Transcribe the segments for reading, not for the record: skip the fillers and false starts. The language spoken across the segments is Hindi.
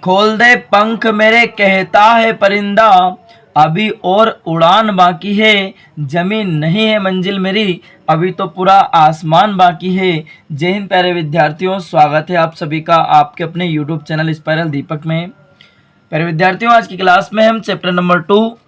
खोल दे पंख मेरे कहता है परिंदा, अभी और उड़ान बाकी है, जमीन नहीं है मंजिल मेरी, अभी तो पूरा आसमान बाकी है। जय हिंद प्यारे विद्यार्थियों, स्वागत है आप सभी का आपके अपने यूट्यूब चैनल स्पाइरल दीपक में। प्यारे विद्यार्थियों, आज की क्लास में हम चैप्टर नंबर 2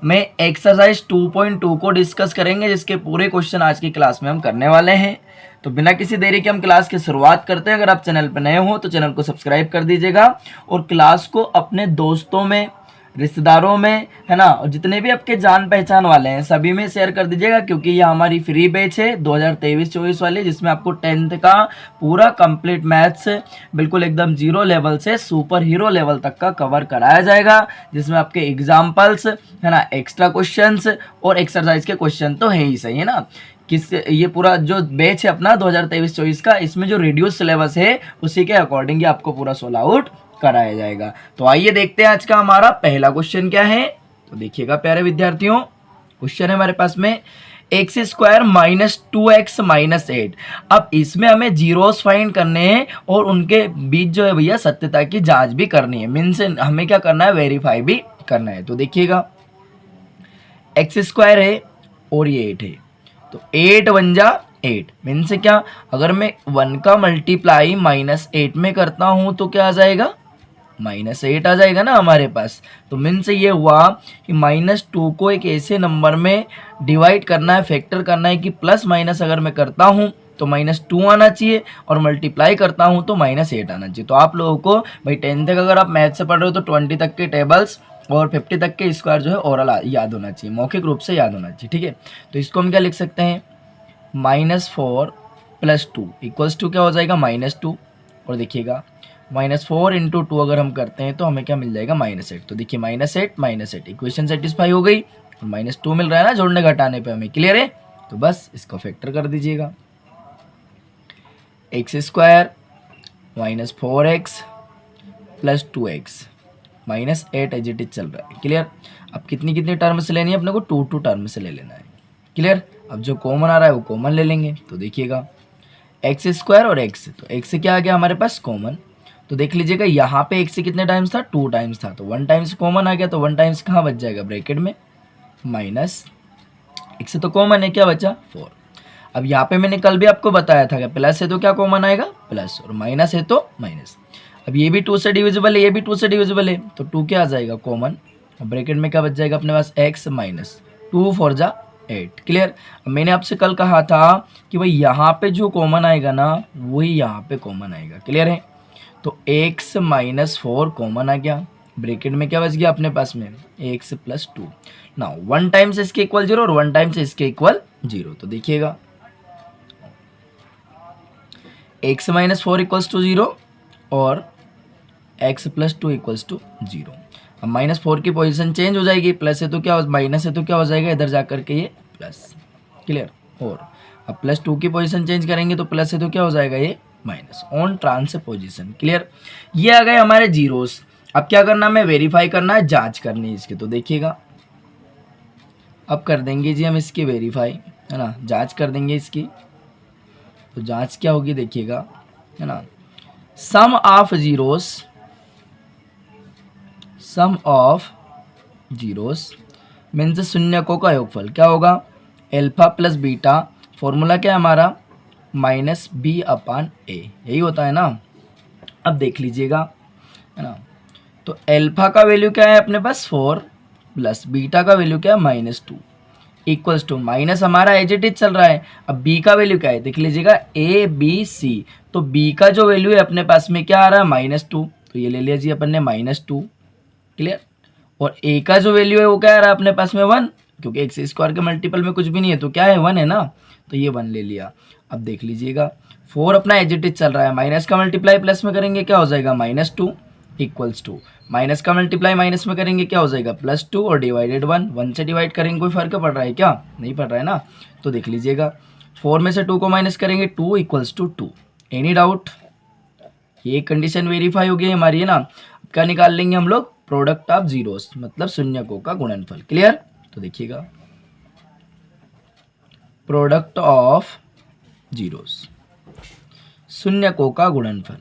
में एक्सरसाइज 2.2 को डिस्कस करेंगे, जिसके पूरे क्वेश्चन आज की क्लास में हम करने वाले हैं। तो बिना किसी देरी के हम क्लास की शुरुआत करते हैं। अगर आप चैनल पर नए हो तो चैनल को सब्सक्राइब कर दीजिएगा और क्लास को अपने दोस्तों में, रिश्तेदारों में, है ना, और जितने भी आपके जान पहचान वाले हैं सभी में शेयर कर दीजिएगा, क्योंकि ये हमारी फ्री बैच है 2023-24 वाली, जिसमें आपको 10th का पूरा कंप्लीट मैथ्स बिल्कुल एकदम जीरो लेवल से सुपर हीरो लेवल तक का कवर कराया जाएगा, जिसमें आपके एग्जाम्पल्स, है ना, एक्स्ट्रा क्वेश्चंस और एक्सरसाइज के क्वेश्चन तो है ही सही, है ना। ये पूरा जो बैच है अपना 2023-24 का, इसमें जो रिड्यूस सिलेबस है उसी के अकॉर्डिंग ही आपको पूरा सोल्व आउट कराया जाएगा। तो आइए देखते हैं आज का हमारा पहला क्वेश्चन क्या है। तो देखिएगा प्यारे विद्यार्थियों, क्वेश्चन है हमारे पास में x square minus 2x minus 8। अब इसमें हमें जीरोस फाइंड करने हैं और उनके बीच जो है भैया सत्यता की जांच भी करनी है, मीन्स हमें क्या करना है, वेरीफाई भी करना है। तो देखिएगा एक्स स्क्वायर है और ये 8 है, तो 8 वन जा 8 मीन से क्या, अगर मैं 1 का मल्टीप्लाई माइनस 8 में करता हूं तो क्या आ जाएगा, माइनस 8 आ जाएगा ना हमारे पास। तो मीन से ये हुआ कि -2 को एक ऐसे नंबर में डिवाइड करना है, फैक्टर करना है कि प्लस माइनस अगर मैं करता हूं तो -2 आना चाहिए और मल्टीप्लाई करता हूं तो -8 आना चाहिए। तो आप लोगों को भाई 10 तक अगर आप मैथ से पढ़ रहे हो तो 20 तक के टेबल्स और 50 तक के स्क्वायर जो है ओरल याद होना चाहिए, मौखिक रूप से याद होना चाहिए, ठीक है। तो इसको हम क्या लिख सकते हैं, -4 + 2 इक्वल्स टू क्या हो जाएगा, -2। और देखिएगा -4 × 2 अगर हम करते हैं तो हमें क्या मिल जाएगा, -8। तो देखिए -8 इक्वेशन सेटिस्फाई हो गई और -2 मिल रहा है ना जोड़ने घटाने पे हमें, क्लियर है। तो बस इसको फैक्टर कर दीजिएगा, x square -4x + 2x -8 as it is चल रहा है, क्लियर। अब कितनी कितनी टर्म से लेनी है अपने को, 2 टर्म से ले लेना है, क्लियर। अब जो कॉमन आ रहा है वो कॉमन ले लेंगे। तो देखिएगा एक्स स्क्वायर और एक्स, तो एक्स से क्या आ गया हमारे पास, कॉमन। तो देख लीजिएगा यहाँ पे एक्स से कितने टाइम्स था, 2 टाइम्स था, तो 1 टाइम्स कॉमन आ गया, तो 1 टाइम्स कहाँ बच जाएगा, ब्रैकेट में माइनस, एक्स से तो कॉमन है, क्या बचा 4। अब यहाँ पे मैंने कल भी आपको बताया था कि प्लस है तो क्या कॉमन आएगा, प्लस, और माइनस है तो माइनस। अब ये भी 2 से डिविजिबल है, ये भी 2 से डिविजिबल है, तो 2 क्या आ जाएगा, कॉमन। ब्रैकेट में क्या बच जाएगा अपने पास, x माइनस 2 4 जा 8, क्लियर। मैंने आपसे कल कहा था कि भाई यहाँ पे जो कॉमन आएगा ना वही यहाँ पे कॉमन आएगा, क्लियर है। तो x -4 कॉमन आ गया, ब्रैकेट में क्या बच गया अपने पास में, x + 2। नाउ 1 टाइम्स इसके इक्वल 0 और 1 टाइम्स इसके इक्वल 0। तो देखिएगा x -4 = 0 और x + 2 = 0। अब -4 की पोजीशन चेंज हो जाएगी, प्लस है तो क्या, माइनस है तो क्या हो जाएगा, इधर जा करके ये प्लस, क्लियर। और अब +2 की पोजीशन चेंज करेंगे तो प्लस है तो क्या हो जाएगा, ये माइनस, ऑन ट्रांसपोजिशन, क्लियर। ये आ गए हमारे जीरोस। अब क्या करना, हमें वेरीफाई करना है, जांच करनी है इसकी। तो देखिएगा अब कर देंगे जी हम इसकी वेरीफाई, है ना, जांच कर देंगे इसकी। तो जांच क्या होगी देखिएगा, है ना, सम ऑफ जीरोस मीन्स शून्यकों का योगफल क्या होगा, अल्फा + बीटा, फॉर्मूला क्या है हमारा, -b/a, यही होता है ना। अब देख लीजिएगा, है ना, तो अल्फा का वैल्यू क्या है अपने पास 4 प्लस बीटा का वैल्यू क्या है -2 इक्वल्स टू, माइनस हमारा एज इट इज चल रहा है। अब बी का वैल्यू क्या है देख लीजिएगा, ABC, तो बी का जो वैल्यू है अपने पास में क्या आ रहा है, -2, तो ये ले लिया जी अपन ने -2, क्लियर। और ए का जो वैल्यू है वो क्या आ रहा है अपने पास में 1, क्योंकि एक्स स्क्वायर के मल्टीपल में कुछ भी नहीं है तो क्या है 1 है ना, तो ये 1 ले लिया। अब देख लीजिएगा 4 अपना एज इट इज चल रहा है, माइनस का मल्टीप्लाई प्लस में करेंगे क्या हो जाएगा, -2 इक्वल्स टू, माइनस का मल्टीप्लाई माइनस में करेंगे क्या हो जाएगा, +2 और डिवाइडेड 1 से डिवाइड करेंगे, कोई फर्क पड़ रहा है क्या, नहीं पड़ रहा है ना। तो देख लीजिएगा 4 में से 2 को माइनस करेंगे 2 = 2। एनी डाउट, ये कंडीशन वेरीफाई हो गई हमारी, है ना। क्या निकाल लेंगे हम लोग, प्रोडक्ट ऑफ जीरोस, मतलब शून्यकों का गुणनफल, क्लियर। तो देखिएगा प्रोडक्ट ऑफ जीरोस, शून्यकों का गुणनफल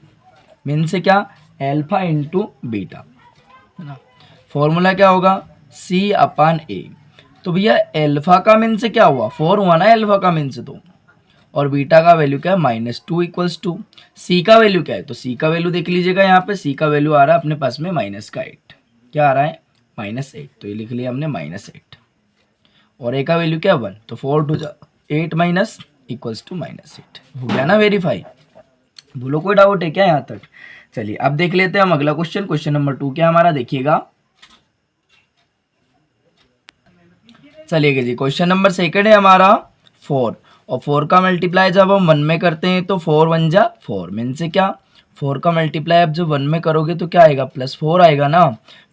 मीन से क्या, एल्फा इंटू बीटा, है ना। फॉर्मूला क्या होगा, C/A। तो भैया एल्फा का मीन से क्या हुआ, 4 हुआ ना एल्फा का मीन से, तो और बीटा का वैल्यू क्या है -2 इक्वल्स टू सी का वैल्यू क्या है, तो सी का वैल्यू देख लीजिएगा, यहाँ पे सी का वैल्यू आ रहा है अपने पास में -8, क्या आ रहा है -8, तो ये लिख लिया हमने -8, और ए का वैल्यू क्या 1, तो 4 टू 8 माइनस इक्वल्स टू -8, हो गया ना वेरीफाई। बोलो कोई डाउट है क्या यहाँ तक। चलिए अब देख लेते हैं हम अगला क्वेश्चन, क्वेश्चन नंबर 2 क्या हमारा, देखिएगा। चलिए जी, क्वेश्चन नंबर 2 है हमारा 4, और 4 का मल्टीप्लाई जब हम 1 में करते हैं तो 4 1 जा 4, मीन से क्या 4 का मल्टीप्लाई अब जब 1 में करोगे तो क्या आएगा +4 आएगा ना।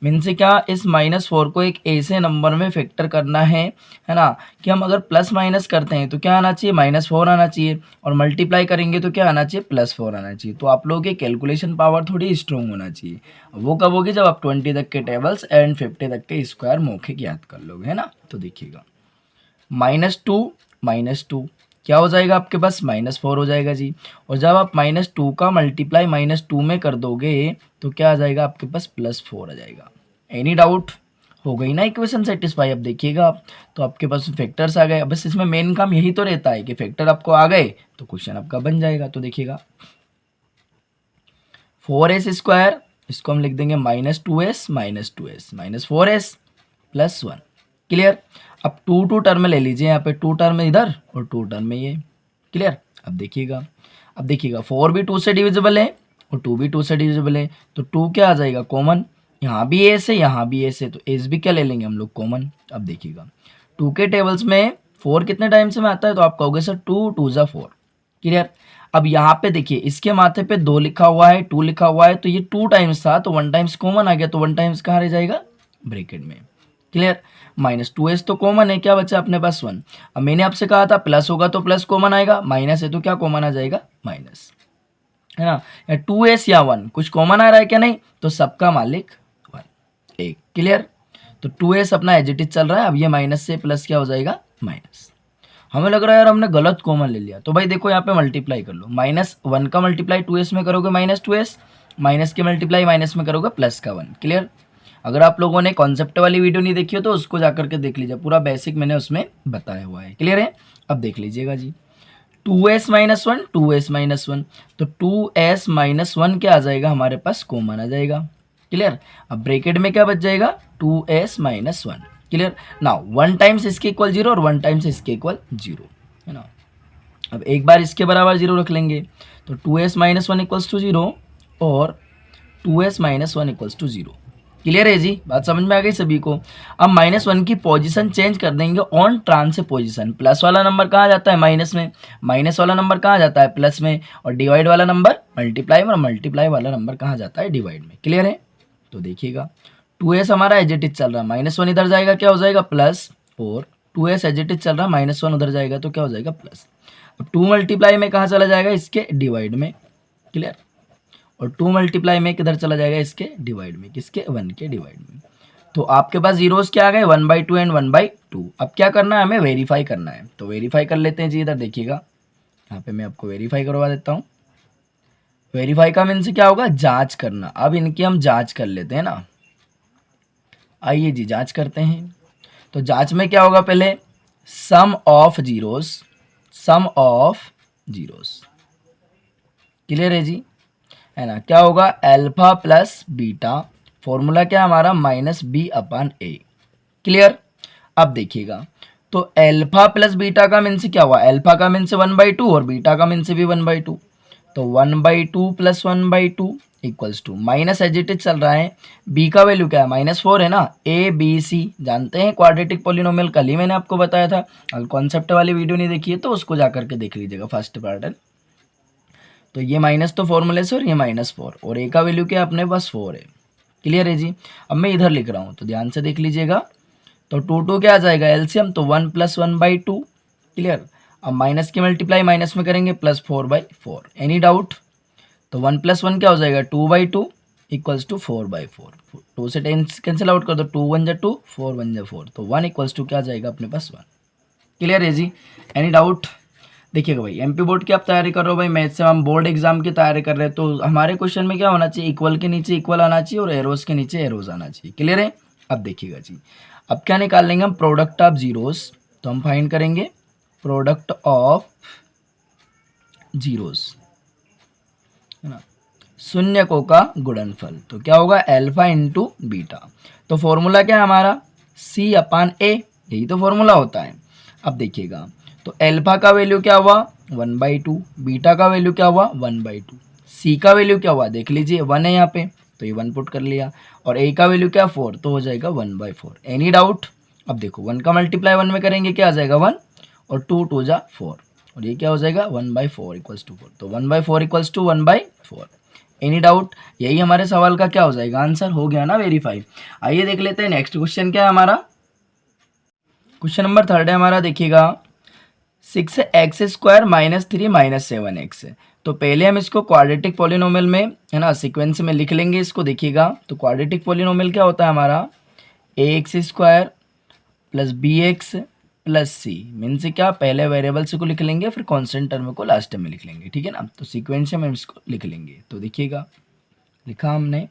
मीन से क्या, इस -4 को एक ऐसे नंबर में फैक्टर करना है ना, कि हम अगर प्लस माइनस करते हैं तो क्या आना चाहिए -4 आना चाहिए, और मल्टीप्लाई करेंगे तो क्या आना चाहिए +4 आना चाहिए। तो आप लोगों की कैलकुलेशन पावर थोड़ी स्ट्रॉन्ग होना चाहिए। वो कब होगी, जब आप 20 तक के टेबल्स एंड 50 तक के स्क्वायर मौखिक याद कर लोगे, है ना। तो देखिएगा -2 क्या हो जाएगा आपके पास -4 हो जाएगा जी, और जब आप -2 का मल्टीप्लाई -2 में कर दोगे तो क्या आ जाएगा आपके पास +4 आ जाएगा। एनी डाउट, हो गई ना इक्वेशन सेटिस्फाई। अब देखिएगा आप, तो आपके पास फैक्टर्स आ गए। बस इसमें मेन काम यही तो रहता है कि फैक्टर आपको आ गए तो क्वेश्चन आपका बन जाएगा। तो देखिएगा 4s², इसको हम लिख देंगे -2s -4s +1, क्लियर। अब 2 टर्म ले लीजिए, यहाँ पे 2 टर्म इधर और 2 टर्म में ये, क्लियर। अब देखिएगा 4 भी 2 से डिविजिबल है और 2 भी 2 से डिविजिबल है, तो 2 क्या आ जाएगा कॉमन, यहाँ भी एस है यहाँ भी एस है, तो एस भी क्या ले लेंगे हम लोग कॉमन। अब देखिएगा 2 के टेबल्स में 4 कितने टाइम्स में आता है, तो आप कहोगे सर 2 2 जा 4, क्लियर। अब यहाँ पे देखिए इसके माथे पे 2 लिखा हुआ है 2 लिखा हुआ है, तो ये 2 टाइम्स था तो 1 टाइम्स कॉमन आ गया, तो 1 टाइम्स कहाँ रह जाएगा ब्रैकेट में, क्लियर। -2s तो कॉमन है, क्या बचा अपने पास 1। अब मैंने आपसे कहा था प्लस होगा तो प्लस कॉमन आएगा, माइनस है तो क्या कॉमन आ जाएगा माइनस, है ना। या 2s या 1 कुछ कॉमन आ रहा है क्या, नहीं, तो सबका मालिक 1 1, क्लियर। तो 2s अपना एज इट इज चल रहा है। अब ये माइनस से प्लस क्या हो जाएगा माइनस। हमें लग रहा है यार हमने गलत कॉमन ले लिया, तो भाई देखो यहाँ पे मल्टीप्लाई कर लो, -1 का मल्टीप्लाई 2s में करोगे -2s, माइनस के मल्टीप्लाई माइनस में करोगे प्लस का 1, क्लियर। अगर आप लोगों ने कॉन्सेप्ट वाली वीडियो नहीं देखी हो तो उसको जाकर के देख लीजिए, पूरा बेसिक मैंने उसमें बताया हुआ है, क्लियर है। अब देख लीजिएगा जी 2s - 1 2s - 1, तो 2s - 1 क्या आ जाएगा हमारे पास कॉमन आ जाएगा, क्लियर। अब ब्रैकेट में क्या बच जाएगा 2s - 1, क्लियर। नाउ 1 टाइम्स इसके इक्वल 0 और 1 टाइम्स इसके इक्वल 0, है ना। अब एक बार इसके बराबर 0 रख लेंगे, तो 2s - 1 इक्वल्स टू 0 और 2s - 1 इक्वल्स टू 0, क्लियर है जी, बात समझ में आ गई सभी को। अब -1 की पोजीशन चेंज कर देंगे ऑन ट्रांस पोजीशन, प्लस वाला नंबर कहाँ जाता है माइनस में, माइनस वाला नंबर कहाँ जाता है प्लस में, और डिवाइड वाला नंबर मल्टीप्लाई में, और मल्टीप्लाई वाला नंबर कहाँ जाता है डिवाइड में, क्लियर है। तो देखिएगा 2s हमारा एज इट इज चल रहा है, -1 इधर जाएगा क्या हो जाएगा प्लस, और 2s एज इट इज चल रहा है -1 उधर जाएगा तो क्या हो जाएगा प्लस। अब 2 मल्टीप्लाई में कहाँ चला जाएगा इसके डिवाइड में, क्लियर, और 2 मल्टीप्लाई में किधर चला जाएगा इसके डिवाइड में, किसके 1 के डिवाइड में। तो आपके पास जीरोस क्या आ गए 1/2 एंड 1/2। अब क्या करना है हमें वेरीफाई करना है, तो वेरीफाई कर लेते हैं जी। इधर देखिएगा यहाँ पे मैं आपको वेरीफाई करवा देता हूँ। वेरीफाई का मीन्स क्या होगा जांच करना। अब इनकी हम जांच कर लेते हैं ना, आइए जी जांच करते हैं। तो जांच में क्या होगा पहले सम ऑफ जीरोस, क्लियर है जी, है ना। क्या होगा अल्फा प्लस बीटा, फॉर्मूला क्या हमारा -b/a, क्लियर। अब देखिएगा तो अल्फा प्लस बीटा का मीन से क्या हुआ, अल्फा का मीन से 1/2 और बीटा का मीन से भी 1/2, तो 1/2 + 1/2 equals to minus as it is चल रहा है, b का वैल्यू क्या है -4 है ना, ABC जानते हैं क्वाड्रेटिक पॉलिनोमियल, कल ही मैंने आपको बताया था। अगर कॉन्सेप्ट वाली वीडियो नहीं देखी है तो उसको जाकर के देख लीजिएगा फर्स्ट पार्ट। तो ये माइनस तो फॉर्मूले से और ये -4, और a का वैल्यू क्या अपने पास 4 है, क्लियर है जी। अब मैं इधर लिख रहा हूँ तो ध्यान से देख लीजिएगा, तो 2 क्या आ जाएगा एलसीएम, तो 1 + 1/2, क्लियर। अब माइनस की मल्टीप्लाई माइनस में करेंगे +4/4, एनी डाउट। तो 1 + 1 क्या हो जाएगा 2/2 इक्वल्स टू 4/4, 2 से 10 कैंसिल आउट कर दो, 2 1 जा 2 4 1 जा 4, तो 1 इक्वल्स टू क्या आ जाएगा अपने पास 1, क्लियर है जी, एनी डाउट। देखिएगा भाई, एमपी बोर्ड की आप तैयारी कर रहे हो भाई, मैथ से हम बोर्ड एग्जाम की तैयारी कर रहे हैं, तो हमारे क्वेश्चन में क्या होना चाहिए, इक्वल के नीचे इक्वल आना चाहिए और एरोज के नीचे एरोज आना चाहिए। क्लियर है? अब देखिएगा जी, अब क्या निकाल लेंगे हम, प्रोडक्ट ऑफ जीरोस। तो हम फाइंड करेंगे प्रोडक्ट ऑफ जीरोस, है ना, शून्यकों का गुणनफल। तो क्या होगा, अल्फा इंटू बीटा। तो फॉर्मूला क्या है हमारा, सी अपान ए, यही तो फॉर्मूला होता है। अब देखिएगा, तो अल्फा का वैल्यू क्या हुआ 1/2, बीटा का वैल्यू क्या हुआ 1/2, सी का वैल्यू क्या हुआ देख लीजिए 1 है यहाँ पे, तो ये 1 पुट कर लिया, और ए का वैल्यू क्या 4, तो हो जाएगा 1/4। Any doubt? अब देखो 1 का मल्टीप्लाई 1 में करेंगे क्या आ जाएगा 1, और 2 2 जा 4, और ये क्या हो जाएगा 1/4 इक्वल्स टू 4। तो 1/4 इक्वल्स टू 1/4। Any doubt? यही हमारे सवाल का क्या हो जाएगा आंसर, हो गया ना वेरीफाई। आइए देख लेते हैं नेक्स्ट क्वेश्चन क्या है हमारा। क्वेश्चन नंबर 3 है हमारा, देखिएगा 6x² - 3 - 7x। तो पहले हम इसको क्वाड्रेटिक पॉलिनोमियल में, है ना, सीक्वेंस में लिख लेंगे इसको। देखिएगा, तो क्वाड्रेटिक पॉलिनोमियल क्या होता है हमारा, ax² + bx + c, मीन्स क्या, पहले वेरिएबल्स को लिख लेंगे फिर कांस्टेंट टर्म को लास्ट में लिख लेंगे, ठीक है ना। तो सीक्वेंस में हम इसको लिख लेंगे। तो देखिएगा, लिखा हमने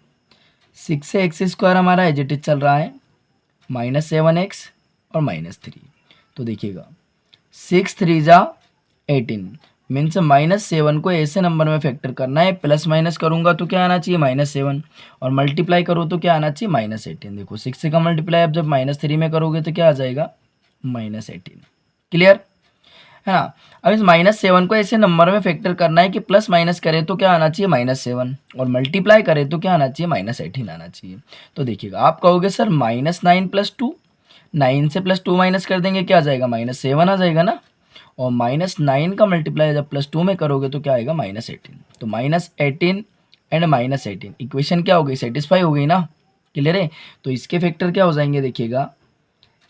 6x² हमारा एज इट इज चल रहा है, -7x और -3। तो देखिएगा 6 3 जा 18, मीन्स -7 को ऐसे नंबर में फैक्टर करना है, प्लस माइनस करूंगा तो क्या आना चाहिए -7, और मल्टीप्लाई करो तो क्या आना चाहिए -18। देखो 6 का मल्टीप्लाई अब जब -3 में करोगे तो क्या आ जाएगा -18। क्लियर है ना। अब इस -7 को ऐसे नंबर में फैक्टर करना है कि प्लस माइनस करें तो क्या आना चाहिए -7, और मल्टीप्लाई करें तो क्या आना चाहिए -18 आना चाहिए। तो देखिएगा, आप कहोगे सर -9 + 2, 9 से +2 माइनस कर देंगे क्या आ जाएगा -7 आ जाएगा ना, और -9 का मल्टीप्लाई जब +2 में करोगे तो क्या आएगा -18। तो -18 एंड -18 इक्वेशन क्या हो गई, सेटिस्फाई हो गई ना। क्लियर है? तो इसके फैक्टर क्या हो जाएंगे, देखिएगा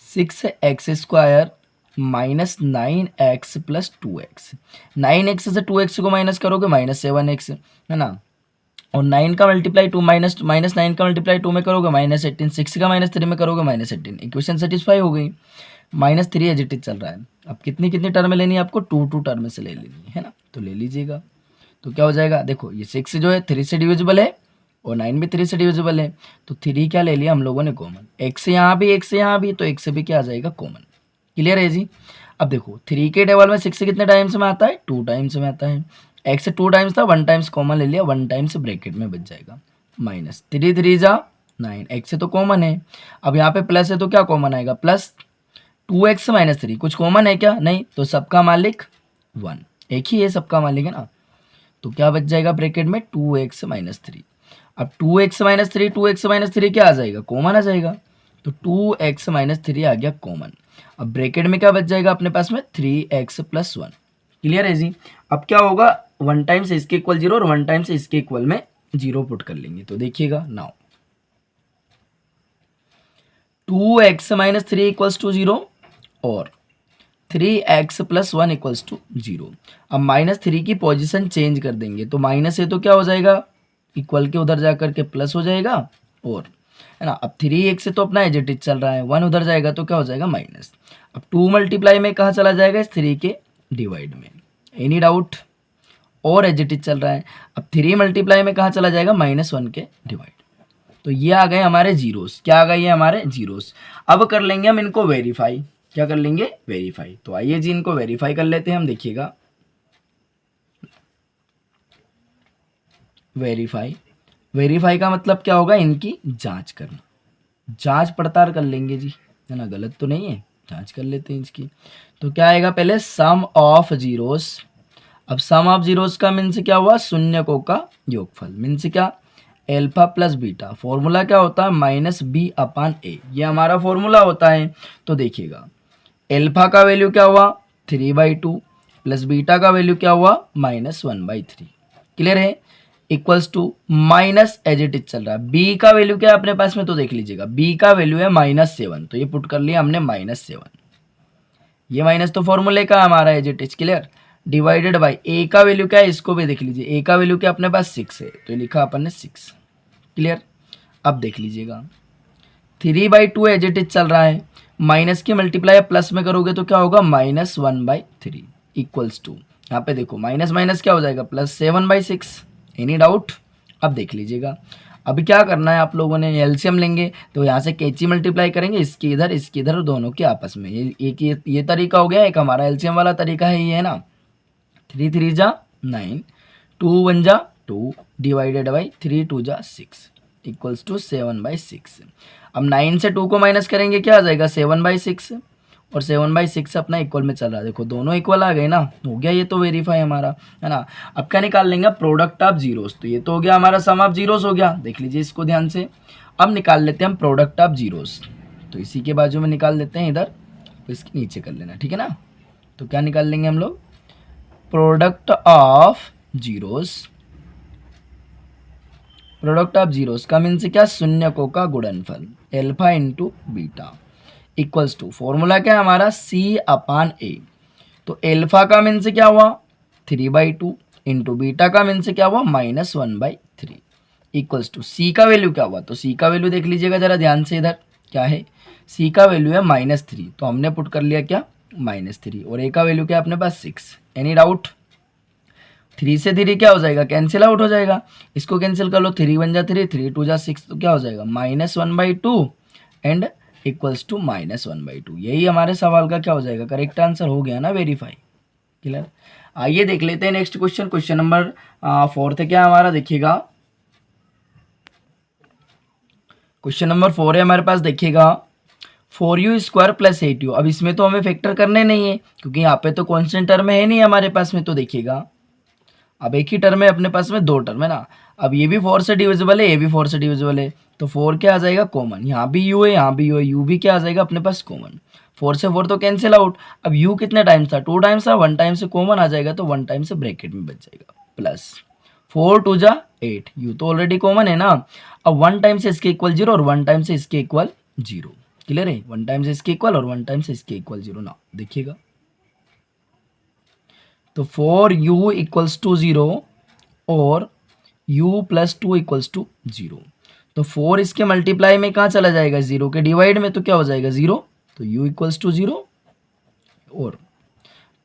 6x² - 9x + 2x, 9x से 2x को माइनस करोगे -7x, है ना, और 9 का मल्टीप्लाई 2 -9 का मल्टीप्लाई 2 में करोगे -18, 6 का -3 में करोगे -18। इक्वेशन सेटिस्फाई हो गई। -3 एज इट इज चल रहा है। अब कितनी कितनी टर्म लेनी है आपको, 2 टर्म से ले लेनी है ना, तो ले लीजिएगा। तो क्या हो जाएगा, देखो ये 6 जो है 3 से डिविजिबल है, और 9 भी 3 से डिविजिबल है, तो 3 क्या ले लिया हम लोगों ने कॉमन, एक से यहाँ भी एक से यहाँ भी, तो एक से भी क्या आ जाएगा कॉमन। क्लियर है जी। अब देखो 3 के टेबल में 6 कितने टाइम्स में आता है, 2 टाइम्स में आता है, x से 2 टाइम्स था, 1 टाइम्स कॉमन ले लिया, 1 टाइम्स ब्रैकेट में बच जाएगा -3 3 जा 9, x से तो कॉमन है, अब यहाँ पे प्लस है तो क्या कॉमन आएगा +2x - 3, कुछ कॉमन है क्या, नहीं, तो सबका मालिक 1, एक ही है सबका मालिक, है ना। तो क्या बच जाएगा ब्रैकेट में 2x - 3। अब 2x - 3 2x - 3 क्या आ जाएगा, कॉमन आ जाएगा, तो 2x - 3 आ गया कॉमन। अब ब्रैकेट में क्या बच जाएगा अपने पास में 3x + 1। क्लियर है जी। अब क्या होगा, 1 टाइम्स इसके इक्वल 0 और 1 टाइम्स इसके इक्वल में 0 पुट कर लेंगे। तो देखिएगा नाउ 2x - 3 = 0 और 3x + 1 = 0। अब -3 की पोजीशन चेंज कर देंगे, तो माइनस है तो क्या हो जाएगा, इक्वल के उधर जाकर के प्लस हो जाएगा, और है ना, अब 3x से तो अपना एज इट इज चल रहा है, 1 उधर जाएगा तो क्या हो जाएगा माइनस। अब 2 मल्टीप्लाई में कहाँ चला जाएगा, इस 3 के डिवाइड में। Any doubt? और एज इट इज चल रहा है। अब 3 मल्टीप्लाई में कहाँ चला जाएगा, -1 के डिवाइड। तो ये आ गए हमारे जीरोस। क्या आ गए ये हमारे जीरोस। अब कर लेंगे हम इनको वेरीफाई। क्या कर लेंगे, वेरीफाई। तो आइए जी इनको वेरीफाई कर लेते हैं हम। देखिएगा वेरीफाई, वेरीफाई का मतलब क्या होगा, इनकी जांच करना, जांच पड़ताल कर लेंगे जी, है ना, गलत तो नहीं है, जांच कर लेते हैं इसकी। तो क्या आएगा, पहले सम ऑफ जीरोस। अब सम ऑफ जीरोस का मीन्स क्या हुआ, शून्यकों का योगफल, मीन्स क्या, अल्फा प्लस बीटा। फॉर्मूला क्या होता है, -b/a, ये हमारा फॉर्मूला होता है। तो देखिएगा अल्फा का वैल्यू क्या हुआ 3/2 प्लस बीटा का वैल्यू क्या हुआ -1/3। क्लियर है, equals to minus as it is चल रहा है। बी का वैल्यू क्या है अपने पास में, तो देख लीजिएगा बी का वैल्यू है -7, तो ये पुट कर लिया हमने -7। ये माइनस तो फॉर्मूले का हमारा as it is. Clear, divided by A का वैल्यू क्या है, इसको भी देख लीजिए, ए का वैल्यू क्या अपने पास 6 है, तो ये लिखा अपन ने 6। क्लियर, अब देख लीजिएगा 3/2 एज इट इज चल रहा है, माइनस की मल्टीप्लाई प्लस में करोगे तो क्या होगा -1/3 इक्वल्स टू, यहाँ पे देखो माइनस माइनस क्या हो जाएगा प्लस 7/6। Any doubt? अब देख लीजिएगा, अभी क्या करना है आप लोगों ने, एलसीएम लेंगे तो यहाँ से कैची मल्टीप्लाई करेंगे, इसके इधर और दोनों के आपस में। ये तरीका हो गया, एक हमारा एलसीएम वाला तरीका है, ये है ना। 3 3 जा 9, 2 1 जा 2 डिवाइडेड बाई 3 2 जा 6 इक्वल्स टू 7/6। अब 9 से 2 को माइनस करेंगे, क्या आ जाएगा 7/6, और 7/6 अपना इक्वल में चल रहा है। देखो दोनों इक्वल आ गए ना, हो गया ये तो वेरीफाई हमारा, है ना। अब क्या निकाल लेंगे, प्रोडक्ट ऑफ जीरोस। तो ये तो हो गया हमारा सम ऑफ जीरोस हो गया, देख लीजिए इसको ध्यान से। अब निकाल लेते हैं हम प्रोडक्ट ऑफ जीरोस, तो इसी के बाजू में निकाल लेते हैं इधर, तो इसके नीचे कर लेना, ठीक है ना। तो क्या निकाल लेंगे हम लोग, product of zeros, product of zeros का मीन से क्या, शून्यकों का गुणनफल alpha into beta equals to, formula क्या है हमारा C/A। तो एल्फा का मीन से क्या हुआ 3/2 इंटू बीटा का मीन से क्या हुआ -1/3 इक्वल्स टू C का वैल्यू क्या हुआ, तो C का वैल्यू देख लीजिएगा जरा ध्यान से, इधर क्या है, C का वैल्यू है -3, तो हमने पुट कर लिया क्या -3, और A का वैल्यू क्या है अपने पास 6। Any doubt? 3 से 3 क्या हो जाएगा, कैंसिल आउट हो जाएगा, इसको कैंसिल कर लो, 3 1 जा 3, 3 2 जा 6, तो क्या हो जाएगा -1/2 एंड इक्वल्स टू -1/2। यही हमारे सवाल का क्या हो जाएगा, करेक्ट आंसर हो गया ना, वेरीफाई। क्लियर? आइए देख लेते हैं नेक्स्ट क्वेश्चन, क्वेश्चन नंबर 4 है क्या हमारा, देखिएगा क्वेश्चन नंबर 4 है हमारे पास, देखिएगा 4u² + 8u। अब इसमें तो हमें फैक्टर करने नहीं है, क्योंकि यहाँ पे तो कॉन्स्टेंट टर्म है नहीं हमारे पास में। तो देखिएगा अब एक ही टर्म है अपने पास में, 2 टर्म है ना। अब ये भी 4 से डिविजिबल है, ये भी 4 से डिविजिबल है, तो 4 क्या आ जाएगा कॉमन, यहाँ भी u है, यहाँ भी u है, u भी क्या आ जाएगा अपने पास कॉमन। 4 से 4 तो कैंसिल आउट। अब u कितने टाइम्स था, 2 टाइम्स था, 1 टाइम से कॉमन आ जाएगा, तो 1 टाइम से ब्रैकेट में बच जाएगा, प्लस 4 2 जा 8, u तो ऑलरेडी कॉमन है ना। अब 1 टाइम से इसके इक्वल 0 और 1 टाइम से इसके इक्वल 0। क्लियर है, 1 टाइम से इसके इक्वल और 1 टाइम से इसके इक्वल 0 ना। देखिएगा तो 4u इक्वल्स टू 0 और u + 2 इक्वल्स टू 0। तो 4 इसके मल्टीप्लाई में कहाँ चला जाएगा, 0 के डिवाइड में, तो क्या हो जाएगा 0, तो u इक्वल्स टू 0, और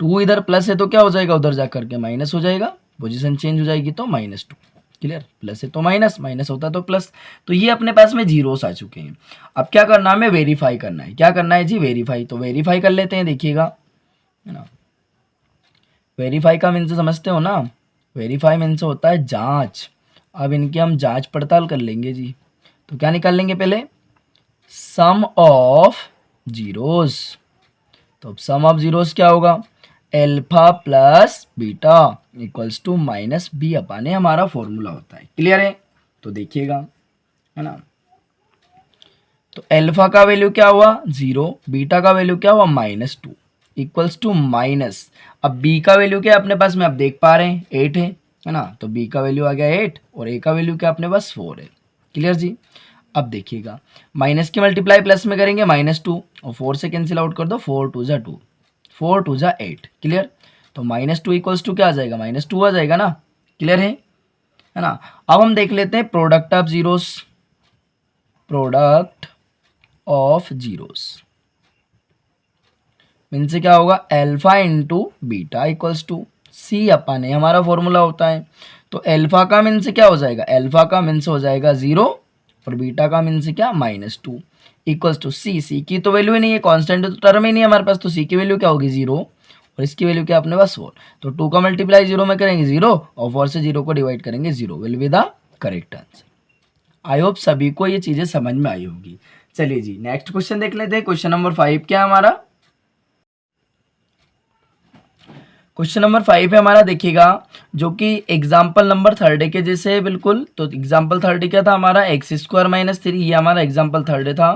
2 इधर प्लस है तो क्या हो जाएगा उधर जा करके माइनस हो जाएगा, पोजीशन चेंज हो जाएगी, तो -2। क्लियर, प्लस है तो माइनस, माइनस होता तो प्लस। तो ये अपने पास में जीरोस आ चुके हैं। अब क्या करना है, हमें वेरीफाई करना है। क्या करना है जी, वेरीफाई। तो वेरीफाई कर लेते हैं, देखिएगा है ना। वेरीफाई का मीन से समझते हो ना, वेरीफाई मीन से होता है जांच। अब इनकी हम जांच पड़ताल कर लेंगे जी। तो क्या निकाल लेंगे पहले, सम ऑफ जीरोस। तो अब सम ऑफ जीरोस क्या होगा, alpha plus beta equals to -b upon a हमारा फॉर्मूला होता है। क्लियर है? तो देखिएगा है ना, तो एल्फा का वैल्यू क्या हुआ 0, बीटा का वैल्यू क्या हुआ -2 इक्वल्स टू माइनस। अब b का वैल्यू क्या है अपने पास में, आप देख पा रहे हैं 8 है ना। तो b का वैल्यू आ गया 8 और a का वैल्यू क्या अपने पास 4 है। क्लियर जी? अब देखिएगा माइनस की मल्टीप्लाई प्लस में करेंगे -2 और 4 से कैंसिल आउट कर दो, 4 2 जा 2, 4 2 जा 8। क्लियर? तो -2 इक्वल्स टू क्या आ जाएगा, -2 आ जाएगा ना। क्लियर है ना। अब हम देख लेते हैं product of zeros, product of zeros mean से क्या होगा, alpha into beta equals to C upon a हमारा फॉर्मूला होता है। तो एल्फा का मीन से क्या हो जाएगा, एल्फा का मीन से हो जाएगा 0 और बीटा का मीन से क्या -2 इक्वल्स टू C की तो वैल्यू ही नहीं है, कांस्टेंट तो टर्म ही नहीं है हमारे पास, तो C की वैल्यू क्या होगी 0 और इसकी वैल्यू क्या अपने पास 4। तो 2 का मल्टीप्लाई 0 में करेंगे 0 और 4 से 0 को डिवाइड करेंगे 0, will be the correct answer. I hope सभी को ये चीजें समझ में आई होगी। चलिए जी नेक्स्ट क्वेश्चन देख लेते हैं। क्वेश्चन नंबर 5 क्या है हमारा, क्वेश्चन नंबर 5 है हमारा, देखिएगा जो कि एग्जाम्पल नंबर 3 के जैसे है बिल्कुल। तो एग्जाम्पल 3 क्या था हमारा, x² - 3, ये हमारा एग्जाम्पल 3 था।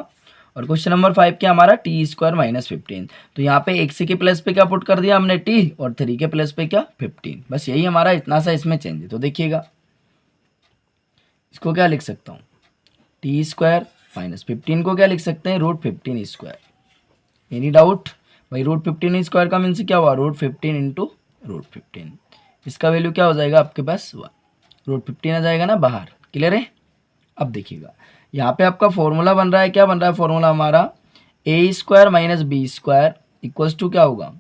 और क्वेश्चन नंबर 5 क्या हमारा, t² - 15। तो यहाँ पे x के प्लस पे क्या पुट कर दिया हमने t और 3 के प्लस पे क्या 15, बस यही हमारा इतना सा इसमें चेंज है। तो देखिएगा इसको क्या लिख सकता हूँ, t² - 15 को क्या लिख सकते हैं, √15²। एनी डाउट भाई, √15² का मीन्स क्या हुआ, √15 इंटू √15। इसका वैल्यू क्या हो जाएगा आपके पास 1, √15 आ जाएगा ना बाहर। क्लियर है? अब देखिएगा यहाँ पे आपका फॉर्मूला बन रहा है, क्या बन रहा है फॉर्मूला हमारा, a² - b² इक्वल्स टू क्या होगा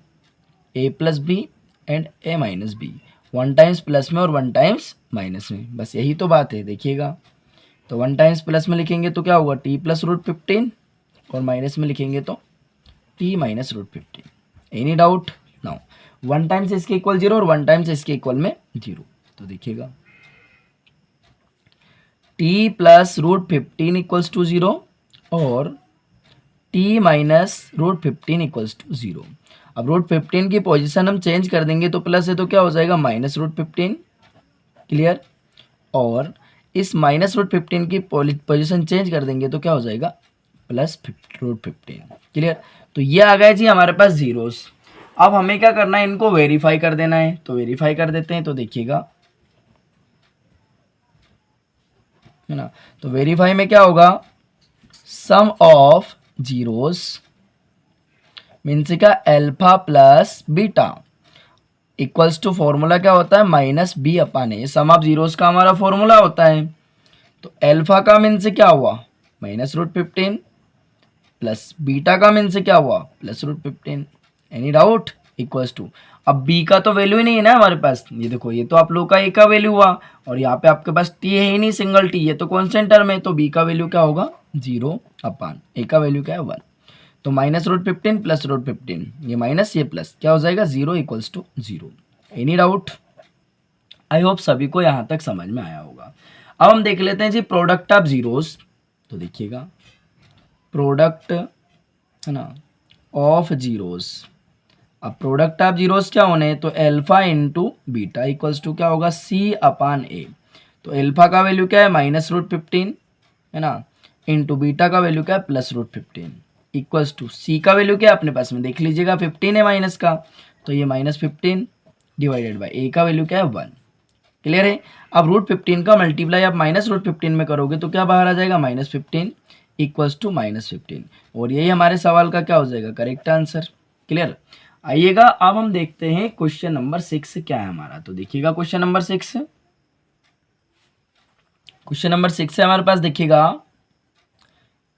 a + b and a minus b, 1 times plus में और 1 टाइम्स माइनस में, बस यही तो बात है। देखिएगा, तो 1 टाइम्स प्लस में लिखेंगे तो क्या होगा टी प्लस रूट 15, और माइनस में लिखेंगे तो t minus root 15। Any doubt? Now 1 times इसके इक्वल 0 और 1 टाइम्स इसके इक्वल में 0, तो देखिएगा t plus root 15 equals to 0 और t minus root 15 equals to 0। अब रूट 15 की पोजीशन हम चेंज कर देंगे तो प्लस है तो क्या हो जाएगा माइनस रूट 15, क्लियर। और इस माइनस रूट 15 की पोजीशन चेंज कर देंगे तो क्या हो जाएगा प्लस रूट 15, क्लियर। तो ये आ गए जी हमारे पास जीरोस। अब हमें क्या करना है, इनको वेरीफाई कर देना है, तो वेरीफाई कर देते हैं। तो देखिएगा, है ना, तो वेरीफाई में क्या होगा, सम ऑफ जीरोस मीन्स का alpha plus beta equals to formula क्या होता है minus b upon a. Sum of zeros का हमारा फॉर्मूला होता है। तो अल्फा का मीन्स क्या हुआ माइनस रूट 15 प्लस बीटा का मीन्स क्या हुआ plus root 15। Any doubt? Equals to, अब b का तो वैल्यू ही नहीं है ना हमारे पास, ये देखो ये तो आप लोग का a का वैल्यू हुआ और यहाँ पे आपके पास t है ही नहीं, सिंगल t, ये तो कॉन्स्टेंट टर्म है। तो b का वैल्यू क्या होगा 0 अपान a का वैल्यू क्या है 1। तो माइनस रूट 15 प्लस रूट 15, ये माइनस ये प्लस क्या हो जाएगा 0 equals to 0। Any doubt? I hope सभी को यहाँ तक समझ में आया होगा। अब हम देख लेते हैं जी प्रोडक्ट ऑफ जीरोस। तो देखिएगा प्रोडक्ट, है ना, ऑफ जीरोस। अब प्रोडक्ट ऑफ जीरोस क्या होने, तो alpha into beta equals to क्या होगा सी अपान ए। तो एल्फा का वैल्यू क्या है माइनस रूट 15, है ना, इंटू बीटा का वैल्यू क्या है प्लस रूट 15 इक्वल्स टू सी का वैल्यू क्या है अपने पास में देख लीजिएगा 15 है माइनस का, तो ये माइनस 15 डिवाइडेड बाई ए का वैल्यू क्या है 1। क्लियर है? अब रूट 15 का मल्टीप्लाई आप माइनस रूट 15 में करोगे तो क्या बाहर आ जाएगा माइनस 15 इक्वल्स टू माइनस 15, और यही हमारे सवाल का क्या हो जाएगा करेक्ट आंसर। क्लियर? आइएगा अब हम देखते हैं क्वेश्चन नंबर 6 क्या है हमारा। तो देखिएगा क्वेश्चन नंबर 6, क्वेश्चन नंबर 6 है हमारे पास। देखिएगा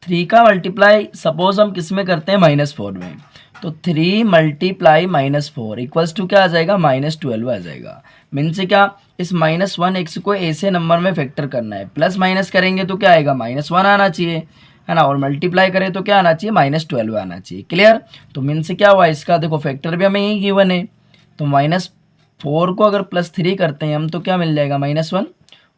3 का मल्टीप्लाई सपोज हम किस में करते हैं -4 में, तो 3 मल्टीप्लाई -4 इक्वल्स टू क्या आ जाएगा -12 आ जाएगा। मीन से क्या, इस -1x को ऐसे नंबर में फैक्टर करना है, प्लस माइनस करेंगे तो क्या आएगा -1 आना चाहिए, है ना, और मल्टीप्लाई करें तो क्या आना चाहिए -12 आना चाहिए। क्लियर? तो मीन से क्या हुआ इसका, देखो फैक्टर भी हमें यही गिवन है, तो -4 को अगर +3 करते हैं हम तो क्या मिल जाएगा -1,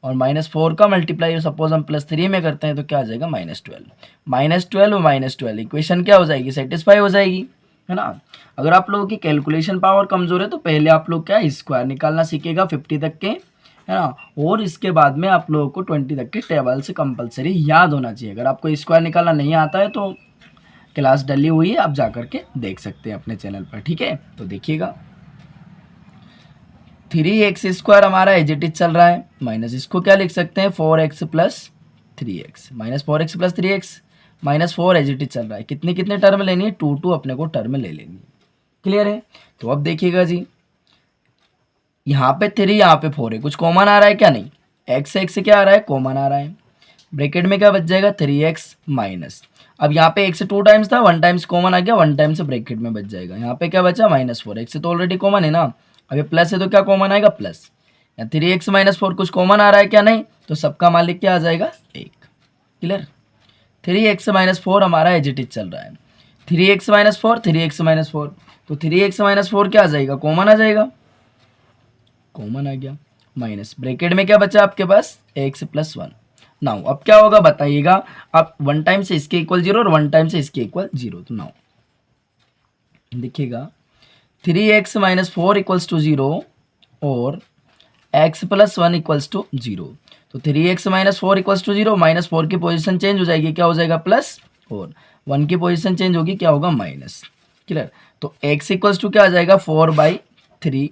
और -4 का मल्टीप्लाई सपोज हम +3 में करते हैं तो क्या आ जाएगा -12 और -12 इक्वेशन क्या हो जाएगी सेटिस्फाई हो जाएगी, है ना। अगर आप लोगों की कैलकुलेशन पावर कमजोर है तो पहले आप लोग क्या स्क्वायर निकालना सीखेगा 50 तक के, है ना, और इसके बाद में आप लोगों को 20 तक के टेबल से कंपलसरी याद होना चाहिए। अगर आपको स्क्वायर निकालना नहीं आता है तो क्लास डली हुई है, आप जा करके देख सकते हैं अपने चैनल पर, ठीक है। तो देखिएगा 3x² हमारा एज इट इज चल रहा है, माइनस इसको क्या लिख सकते हैं 4x plus 3x, -4x plus 3x -4 as it is चल रहा है। कितनी कितने टर्म लेनी है 2 अपने को टर्म ले लेनी है। क्लियर है? तो अब देखिएगा जी यहाँ पे 3 यहाँ पे 4 है, कुछ कॉमन आ रहा है क्या, नहीं, x से x से क्या आ रहा है कॉमन आ रहा है। ब्रैकेट में क्या बच जाएगा 3x माइनस, अब यहाँ पे x 2 टाइम्स था 1 टाइम्स कॉमन आ गया, 1 टाइम्स ब्रैकेट में बच जाएगा। यहाँ पे क्या बचा -4, x से तो ऑलरेडी कॉमन है ना, अब ये प्लस है तो क्या कॉमन आएगा प्लस, या 3x -4 कुछ कॉमन आ रहा है क्या, नहीं, तो सबका मालिक क्या आ जाएगा 1। क्लियर? 3x -4 हमारा एज इट इज चल रहा है, 3x -4 तो 3x -4 क्या आ जाएगा कॉमन आ जाएगा, कॉमन आ गया, माइनस ब्रैकेट में क्या बचा आपके पास x + 1। नाउ अब क्या होगा बताइएगा, अब 1 टाइम से इसके इक्वल 0 और 1 टाइम से इसके इक्वल 0, तो नाउ देखिएगा 3x -4 इक्वल्स टू 0 और x + 1 इक्वल्स टू 0। तो 3x -4 इक्वल्स टू 0, -4 की पोजीशन चेंज हो जाएगी, क्या हो जाएगा प्लस, और 1 की पोजीशन चेंज होगी, क्या होगा माइनस। क्लियर? तो x इक्वल्स टू क्या आ जाएगा 4/3।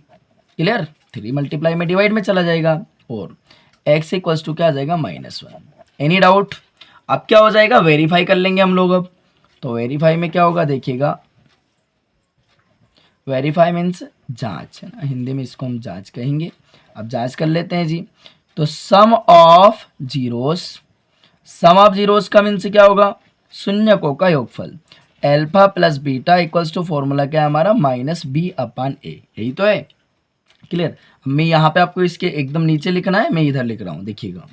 क्लियर? 3 मल्टीप्लाई में डिवाइड में चला जाएगा, और x इक्वल्स टू क्या आ जाएगा -1। Any doubt? अब क्या हो जाएगा वेरीफाई कर लेंगे हम लोग। अब तो वेरीफाई में क्या होगा देखिएगा, वेरीफाई मीन्स जांच, है ना, हिंदी में इसको हम जांच कहेंगे। अब जांच कर लेते हैं जी। तो सम ऑफ जीरोस का मीन्स क्या होगा शून्यकों का योगफल, alpha plus beta equals to formula क्या है हमारा -b/a, यही तो है। क्लियर। मैं यहाँ पे आपको इसके एकदम नीचे लिखना है, मैं इधर लिख रहा हूँ, देखिएगा।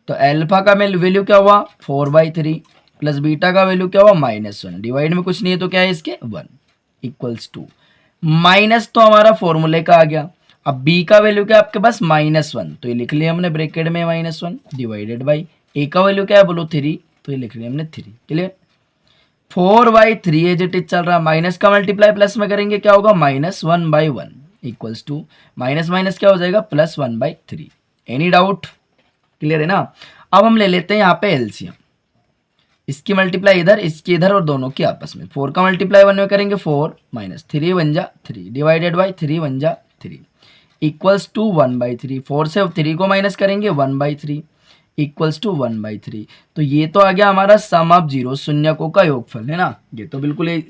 तो अल्फा का वैल्यू क्या हुआ 4/3 प्लस बीटा का वैल्यू क्या हुआ -1, डिवाइड में कुछ नहीं है तो क्या है इसके 1 इक्वल्स टू माइनस, तो हमारा फॉर्मूले का आ गया। अब b का वैल्यू क्या है आपके पास -1, तो ये लिख लिया हमने ब्रैकेट में -1 डिवाइडेड बाई a का वैल्यू क्या है बोलो 3, तो ये लिख लिया हमने 3। क्लियर। 4/3 एज इट इज चल रहा, माइनस का मल्टीप्लाई प्लस में करेंगे क्या होगा -1/1 इक्वल्स टू माइनस माइनस क्या हो जाएगा +1/3। Any doubt? क्लियर है ना। अब हम ले लेते हैं यहाँ पे एलसीएम, इसकी मल्टीप्लाई इधर, इसकी इधर और दोनों की आपस में। 4 का मल्टीप्लाई 1 में करेंगे 4 माइनस 3 1 जा 3 डिवाइडेड बाई 3 1 जा 3 इक्वल्स टू 1/3। 4 से 3 को माइनस करेंगे 1/3 इक्वल्स टू 1/3। तो ये तो आ गया हमारा सम ऑफ जीरो, शून्यकों का योगफल, है ना। ये तो बिल्कुल है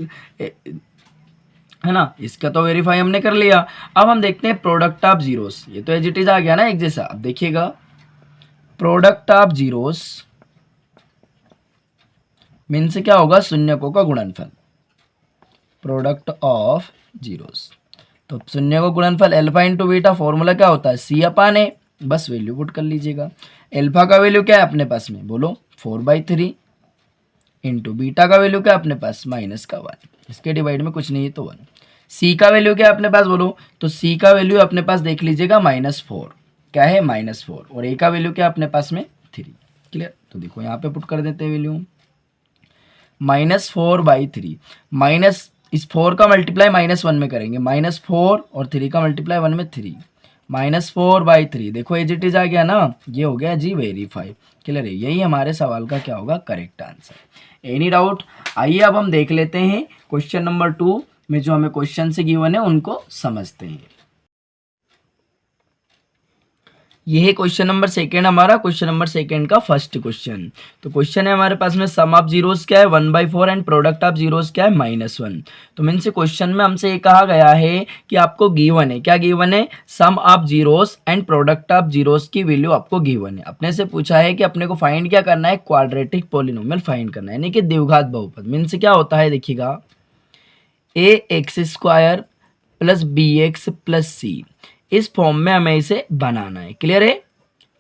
ना, इसका तो वेरीफाई हमने कर लिया। अब हम देखते हैं प्रोडक्ट ऑफ जीरोस, ये तो एज इट इज आ गया ना एक जैसा। अब देखिएगा प्रोडक्ट ऑफ जीरोस मीन्स क्या होगा शून्यकों का गुणनफल, प्रोडक्ट ऑफ जीरोस। तो शून्य को गुणनफल अल्फा इंटू बीटा, फॉर्मूला क्या होता है C/A, बस वैल्यू पुट कर लीजिएगा। अल्फा का वैल्यू क्या है अपने पास में बोलो 4/3 इंटू बीटा का वैल्यू क्या है अपने पास -1, इसके डिवाइड में कुछ नहीं है तो 1। सी का वैल्यू क्या है अपने पास बोलो, तो सी का वैल्यू अपने पास देख लीजिएगा -4, क्या है -4, और ए का वैल्यू क्या है अपने पास में 3। क्लियर। तो देखो यहाँ पे पुट कर देते हैं वैल्यू -4/3 माइनस इस 4 का मल्टीप्लाई -1 में करेंगे, -4 और 3 का मल्टीप्लाई 1 में 3 -4/3। देखो एज इट इज आ गया ना, ये हो गया जी वेरीफाई। क्लियर है, यही हमारे सवाल का क्या होगा करेक्ट आंसर। Any doubt? आइए अब हम देख लेते हैं क्वेश्चन नंबर 2 में जो हमें क्वेश्चन से गिवन है उनको समझते हैं। ये है क्वेश्चन नंबर सेकेंड, हमारा क्वेश्चन नंबर सेकेंड का फर्स्ट क्वेश्चन। तो क्वेश्चन है हमारे पास में सम ऑफ जीरोस क्या है 1/4 एंड प्रोडक्ट ऑफ जीरोस क्या है -1। तो मीन से क्वेश्चन में हमसे ये कहा गया है कि आपको गिवन है, क्या गिवन है, sum of zeros and product of zeros की वैल्यू आपको गिवन है। अपने से पूछा है कि अपने को फाइंड क्या करना है, क्वाड्रेटिक पॉलिनोमियल फाइंड करना है, यानी कि द्विघात बहुपद। मीन से क्या होता है देखिएगा ax² plus bx plus c, इस फॉर्म में हमें इसे बनाना है। क्लियर है।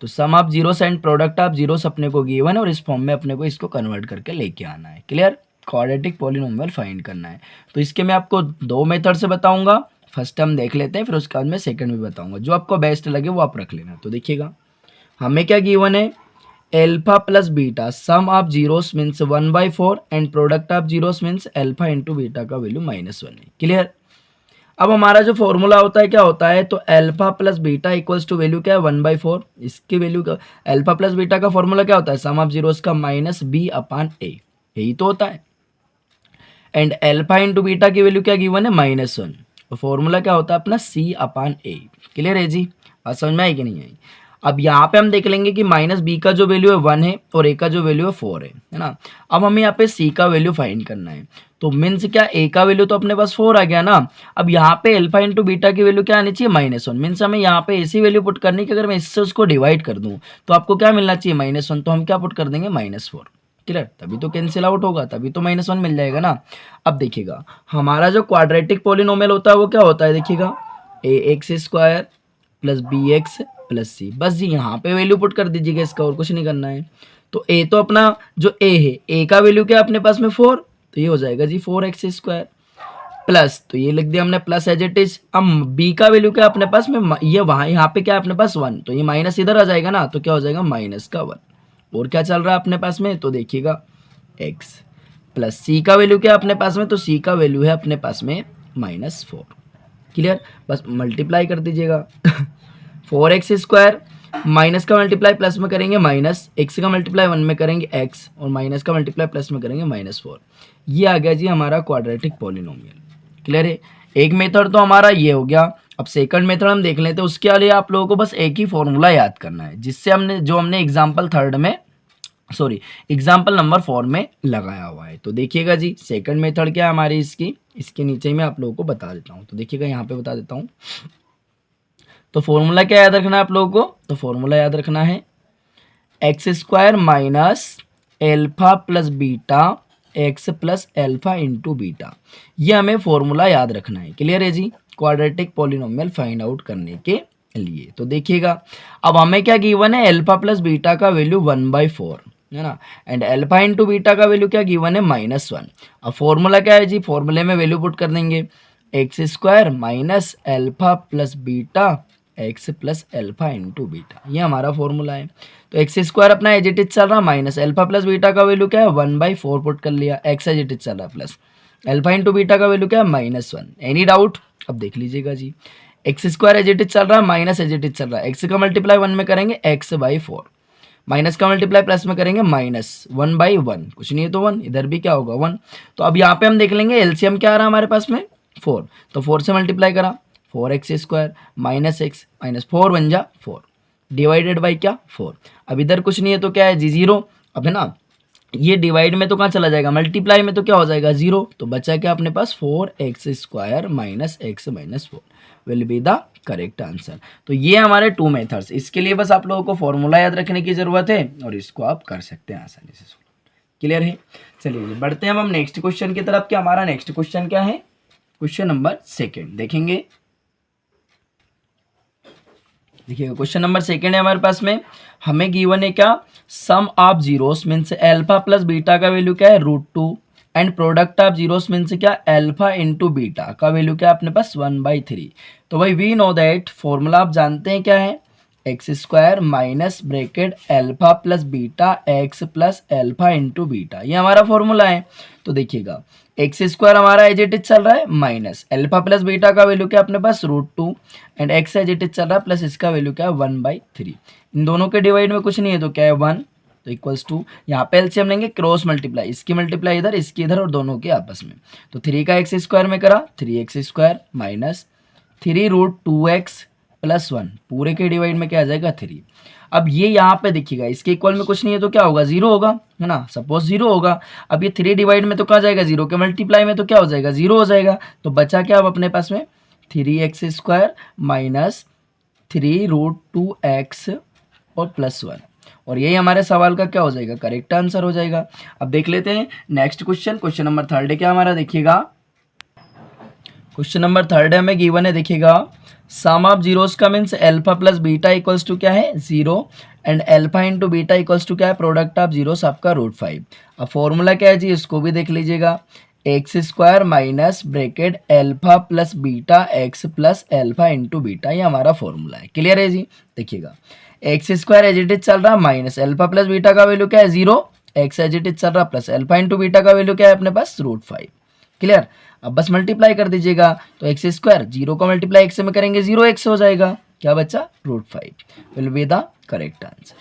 तो sum of zeros and product of zeros अपने को गिवन है और इस फॉर्म में अपने को इसको कन्वर्ट करके लेके आना है। क्लियर। क्वाड्रेटिक पॉलिनोमियल फाइंड करना है। तो इसके मैं आपको 2 मेथड से बताऊंगा, फर्स्ट हम देख लेते हैं, फिर उसके बाद में सेकंड भी बताऊंगा, जो आपको बेस्ट लगे वो आप रख लेना। तो देखिएगा हमें क्या गिवन है, alpha plus beta, sum of zeros means 1/4 and product of zeros means alpha into beta का वैल्यू -1 है। क्लियर। अब हमारा जो फॉर्मूला होता है क्या होता है, तो alpha plus beta equals to value क्या है 1/4, इसकी वैल्यू का अल्फा प्लस बीटा का फॉर्मूला क्या होता है सम ऑफ जीरोस का -b/a, यही तो होता है। एंड अल्फा इंटू बीटा की वैल्यू क्या गिवन है -1, तो फॉर्मूला क्या होता है अपना c/a। क्लियर है जी, बात समझ में आई कि नहीं आई। अब यहाँ पे हम देख लेंगे कि -b का जो वैल्यू है 1 है और a का जो वैल्यू है 4 है ना। अब हमें यहाँ पे c का वैल्यू फाइंड करना है, तो मीन्स क्या a का वैल्यू तो अपने पास 4 आ गया ना। अब यहाँ पे अल्फा इंटू बीटा की वैल्यू क्या आनी चाहिए -1, मीन्स हमें यहाँ पे ऐसी वैल्यू पुट करनी कि अगर मैं इससे उसको डिवाइड कर दूँ तो आपको क्या मिलना चाहिए -1, तो हम क्या पुट कर देंगे -4। क्लियर, तभी तो कैंसिल आउट होगा, तभी तो -1 मिल जाएगा ना। अब देखिएगा हमारा जो क्वाड्रेटिक पॉलिनोमियल होता है वो क्या होता है, देखिएगा ax² plus bx plus c, बस जी यहाँ पे वैल्यू पुट कर दीजिएगा, इसका और कुछ नहीं करना है। तो a तो अपना जो a है, a का वैल्यू क्या है अपने पास में 4, तो ये हो जाएगा जी 4x² प्लस, तो ये लिख दिया हमने प्लस एज इट इज। अब b का वैल्यू क्या है अपने पास में, ये वहाँ यहाँ पे क्या है अपने पास 1, तो ये माइनस इधर आ जाएगा ना, तो क्या हो जाएगा -1। और क्या चल रहा है अपने पास में, तो देखिएगा x प्लस c का वैल्यू क्या है अपने पास में, तो c का वैल्यू है अपने पास में -4। क्लियर, बस मल्टीप्लाई कर दीजिएगा 4x² माइनस का मल्टीप्लाई प्लस में करेंगे माइनस, x का मल्टीप्लाई 1 में करेंगे x और माइनस का मल्टीप्लाई प्लस में करेंगे -4। ये आ गया जी हमारा क्वाड्रेटिक पॉलिनोमियल। क्लियर है, एक मेथड तो हमारा ये हो गया। अब सेकंड मेथड हम देख लेते हैं, उसके लिए आप लोगों को बस एक ही फॉर्मूला याद करना है, जिससे हमने एग्जाम्पल नंबर 4 में लगाया हुआ है। तो देखिएगा जी सेकंड मेथड क्या है हमारी, इसके नीचे मैं आप लोगों को बता देता हूँ। तो देखिएगा यहाँ पे बता देता हूँ। तो फॉर्मूला क्या याद रखना है आप लोगों को, तो फॉर्मूला याद रखना है x² minus alpha plus beta x plus alpha into beta, ये हमें फॉर्मूला याद रखना है। क्लियर है जी, क्वाड्रेटिक पॉलिनोमियल फाइंड आउट करने के लिए। तो देखिएगा अब हमें क्या गिवन है, अल्फा प्लस बीटा का वैल्यू 1/4 है ना, एंड अल्फा इंटू बीटा का वैल्यू क्या गिवन है, -1। अब फॉर्मूला क्या है जी, फॉर्मूले में वैल्यू पुट कर देंगे, x square minus alpha plus beta x plus alpha into beta, ये हमारा फॉर्मूला है। तो एक्स स्क्वायर अपना एज इट इज चल रहा, माइनस अल्फा प्लस बीटा का वैल्यू क्या है 1/4 पुट कर लिया, एक्स एज इट इज चल रहा, प्लस अल्फा इंटू बीटा का वैल्यू क्या है -1। एनी डाउट, अब देख लीजिएगा जी, X square as it is चल रहा है, माइनस एज इट इज चल रहा है, एक्स का मल्टीप्लाई 1 में करेंगे x/4, माइनस का मल्टीप्लाई प्लस में करेंगे -1/1, कुछ नहीं है तो 1, इधर भी क्या होगा 1। तो अब यहाँ पे हम देख लेंगे एलसीएम क्या आ रहा है हमारे पास में 4, तो 4 से मल्टीप्लाई करा, 4x² माइनस एक्स माइनस 4 बन जा 4 डिवाइडेड बाई क्या 4। अब इधर कुछ नहीं है तो क्या है जी 0। अब है ना, ये डिवाइड में तो कहाँ चला जाएगा, मल्टीप्लाई में तो क्या हो जाएगा 0, तो बचा क्या अपने पास 4x² minus x minus 4 will be the correct answer. तो ये हमारे 2 मेथड्स, इसके लिए बस आप लोगों को फॉर्मूला याद रखने की जरूरत है और इसको आप कर सकते हैं आसानी से। क्लियर है, चलिए बढ़ते हैं अब हम नेक्स्ट क्वेश्चन की तरफ। क्या हमारा नेक्स्ट क्वेश्चन क्या है, क्वेश्चन नंबर 2 देखेंगे। देखिए क्वेश्चन नंबर 2 है हमारे पास में, हमें गिवन है क्या, sum of zeros means alpha plus beta का वैल्यू क्या है √2 and product of zeros means क्या अल्फा इंटू बीटा का वैल्यू क्या है अपने पास 1/3। तो भाई वी नो दैट, फॉर्मूला आप जानते हैं क्या है, x² minus bracket alpha plus beta x plus alpha into beta, ये हमारा फॉर्मूला है। तो देखिएगा x² हमारा एज इट इज चल रहा है, माइनस अल्फा प्लस बीटा का वैल्यू क्या अपने पास √2 and x as it is चल रहा है, प्लस इसका वैल्यू क्या है 1/3। इन दोनों के डिवाइड में कुछ नहीं है तो क्या है 1, तो इक्वल्स टू, यहाँ पे एलसीएम लेंगे क्रॉस मल्टीप्लाई, इसकी मल्टीप्लाई इधर इसकी इधर और दोनों के आपस में। तो 3 का x² में करा 3x² माइनस 3√2x प्लस 1, पूरे के डिवाइड में क्या आ जाएगा 3। अब ये यहाँ पे देखिएगा इसके इक्वल में कुछ नहीं है तो क्या होगा 0 होगा, है ना, सपोज 0 होगा। अब ये 3 डिवाइड में तो कहाँ जाएगा 0 के मल्टीप्लाई में तो क्या हो जाएगा 0 हो जाएगा। तो बचा क्या अब अपने पास में 3x² माइनस 3√2x और प्लस 1, और यही हमारे सवाल का क्या हो जाएगा करेक्ट आंसर हो जाएगा। अब देख लेते हैं नेक्स्ट क्वेश्चन, क्वेश्चन नंबर 3 क्या हमारा, देखिएगा क्वेश्चन नंबर 3 हमें गिवन है, देखिएगा सम ऑफ जीरोस का means alpha plus beta equals to क्या है 0 and alpha into beta equals to क्या है प्रोडक्ट ऑफ जीरोस आपका √5। अब फॉर्मूला क्या है जी, इसको भी देख लीजिएगा, x² minus bracket alpha plus beta x plus alpha into beta, ये हमारा फॉर्मूला है। क्लियर है जी, देखिएगा x² एज इट इज चल रहा माइनस अल्फा प्लस बीटा का वैल्यू क्या है 0, x एज इट इज चल रहा प्लस अल्फा इंटू बीटा का वैल्यू क्या है अपने पास √5। क्लियर, अब बस मल्टीप्लाई कर दीजिएगा, तो x² 0 का मल्टीप्लाई x में करेंगे 0x हो जाएगा, क्या बच्चा √5 will be the correct answer.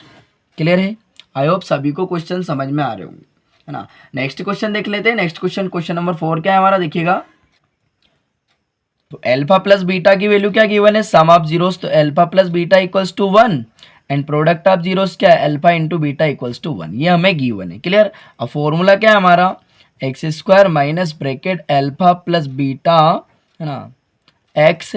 Clear है, आई होप सभी को क्वेश्चन समझ में आ रहे होंगे, है ना। नेक्स्ट क्वेश्चन देख लेते हैं, नेक्स्ट क्वेश्चन क्वेश्चन नंबर 4 क्या है हमारा, देखिएगा तो अल्फा प्लस बीटा की वैल्यू क्या गिवन है, सम ऑफ जीरोस, तो alpha plus beta equals to 1 and product of zeros क्या है alpha into beta equals to 1, ये हमें गिवन है। क्लियर, अब फॉर्मूला क्या है हमारा x² minus bracket alpha plus beta, है ना, x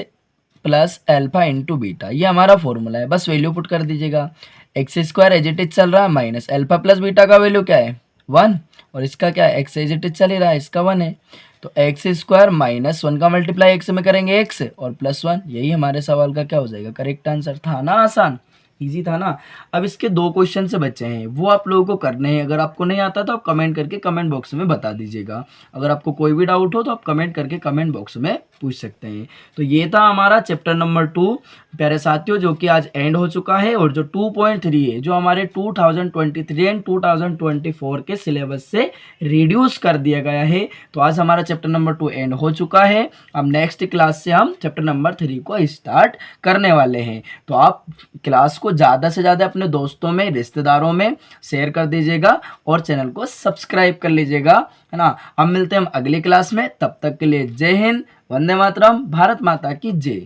plus alpha into beta, ये हमारा फॉर्मूला है। बस वैल्यू पुट कर दीजिएगा, x² एज इट इज चल रहा है माइनस अल्फा प्लस बीटा का वैल्यू क्या है 1 और इसका क्या है x एज इट इज चल ही रहा है, इसका 1 है, तो x² माइनस 1 का मल्टीप्लाई x में करेंगे x और प्लस 1, यही हमारे सवाल का क्या हो जाएगा करेक्ट आंसर। था ना आसान, इजी था ना। अब इसके 2 क्वेश्चन से बचे हैं, वो आप लोगों को करने हैं। अगर आपको नहीं आता तो आप कमेंट करके कमेंट बॉक्स में बता दीजिएगा। अगर आपको कोई भी डाउट हो तो आप कमेंट करके कमेंट बॉक्स में पूछ सकते हैं। तो ये था हमारा चैप्टर नंबर 2 प्यारे साथियों, जो कि आज एंड हो चुका है, और जो 2.3 है जो हमारे 2023 एंड 2024 के सिलेबस से रिड्यूस कर दिया गया है। तो आज हमारा चैप्टर नंबर 2 एंड हो चुका है। अब नेक्स्ट क्लास से हम चैप्टर नंबर 3 को स्टार्ट करने वाले हैं। तो आप क्लास को ज़्यादा से ज़्यादा अपने दोस्तों में, रिश्तेदारों में शेयर कर दीजिएगा और चैनल को सब्सक्राइब कर लीजिएगा, है ना। अब मिलते हैं हम अगली क्लास में, तब तक के लिए जय हिंद, वंदे मातरम, भारत माता की जय।